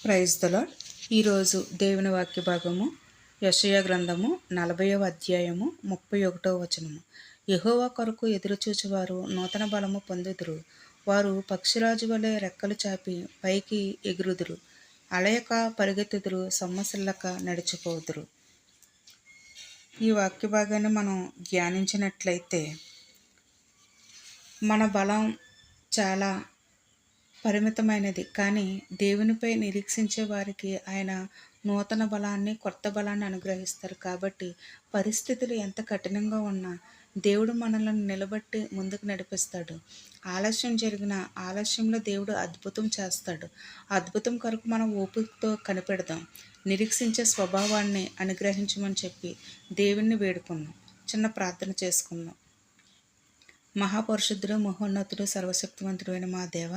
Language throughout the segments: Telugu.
Praise the lord. ఈరోజు దేవుని వాక్య భాగము యెషయా గ్రంథము 40వ అధ్యాయము 31వ వచనము. యెహోవా కొరకు ఎదురుచూచువారు నూతన బలము పొందుదురు. వారు పక్షిరాజు వలె రెక్కలు చాపి పైకి ఎగురుదురు. అలయక పరిగెత్తుదురు, సొమ్మసిల్లక నడిచిపోదురు. ఈ వాక్య భాగాన్ని మనం ధ్యానించినట్లయితే మన బలం చాలా పరిమితమైనది. కానీ దేవునిపై నిరీక్షించే వారికి ఆయన నూతన బలాన్ని, కొత్త బలాన్ని అనుగ్రహిస్తారు. కాబట్టి పరిస్థితులు ఎంత కఠినంగా ఉన్నా దేవుడు మనల్ని నిలబట్టి ముందుకు నడిపిస్తాడు. ఆలస్యంలో దేవుడు అద్భుతం చేస్తాడు. అద్భుతం కొరకు మనం ఓపికతో కనిపెడదాం. నిరీక్షించే స్వభావాన్ని అనుగ్రహించమని చెప్పి దేవుణ్ణి వేడుకుందాం. చిన్న ప్రార్థన చేసుకుందాం. మహాపరిశుద్ధుడు, మహోన్నతుడు, సర్వశక్తివంతుడు అయిన మా దేవ,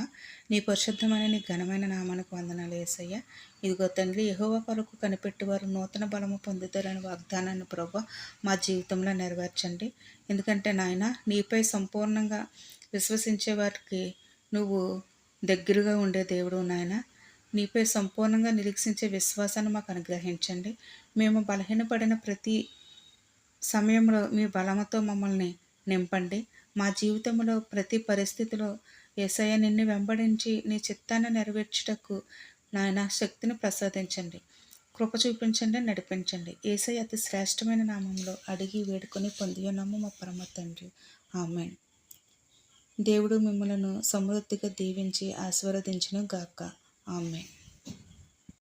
నీ పరిశుద్ధమైన నీ ఘనమైన నామానికి వందనాలు యేసయ్య. ఇదిగో తండ్రి, యెహోవా కొరకు కనిపెట్టేవారు నూతన బలము పొందుతారని వాగ్దానాన్ని ప్రభువా మా జీవితంలో నెరవేర్చండి. ఎందుకంటే నాయన, నీపై సంపూర్ణంగా విశ్వసించే వారికి నువ్వు దగ్గరగా ఉండే దేవుడు నాయన. నీపై సంపూర్ణంగా నిరీక్షించే విశ్వాసాన్ని మాకు అనుగ్రహించండి. మేము బలహీనపడిన ప్రతి సమయంలో మీ బలముతో మమ్మల్ని నింపండి. మా జీవితంలో ప్రతి పరిస్థితిలో యేసయ్య నిన్ను వెంబడించి నీ చిత్తాన్ని నెరవేర్చుటకు నాయన శక్తిని ప్రసాదించండి. కృప చూపించండి, నడిపించండి. యేసయ్య అతి శ్రేష్టమైన నామంలో అడిగి వేడుకొని పొందియున్నాము మా పరమ తండ్రి. ఆమేన్. దేవుడు మిమ్మలను సమృద్ధిగా దీవించి ఆశీర్వదించును గాక. ఆమేన్.